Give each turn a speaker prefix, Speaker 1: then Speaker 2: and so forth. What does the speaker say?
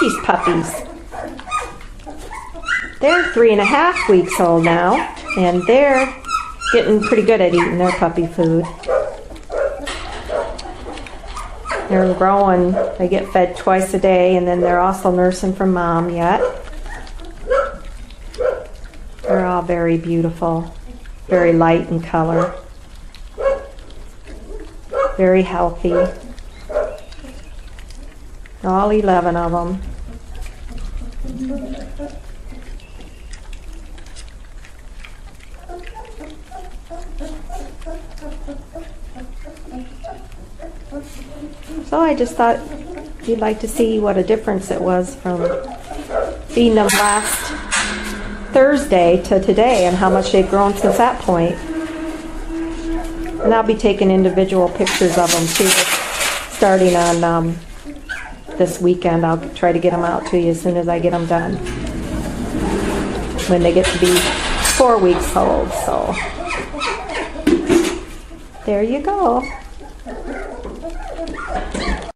Speaker 1: Mitchie's puppies. They're 3.5 weeks old now, and they're getting pretty good at eating their puppy food. They're growing. They get fed twice a day, and then they're also nursing from mom yet. They're all very beautiful, very light in color, very healthy. All 11 of them. So I just thought you'd like to see what a difference it was from feeding them last Thursday to today and how much they've grown since that point. And I'll be taking individual pictures of them too, starting on this weekend. I'll try to get them out to you as soon as I get them done, when they get to be 4 weeks old. So there you go.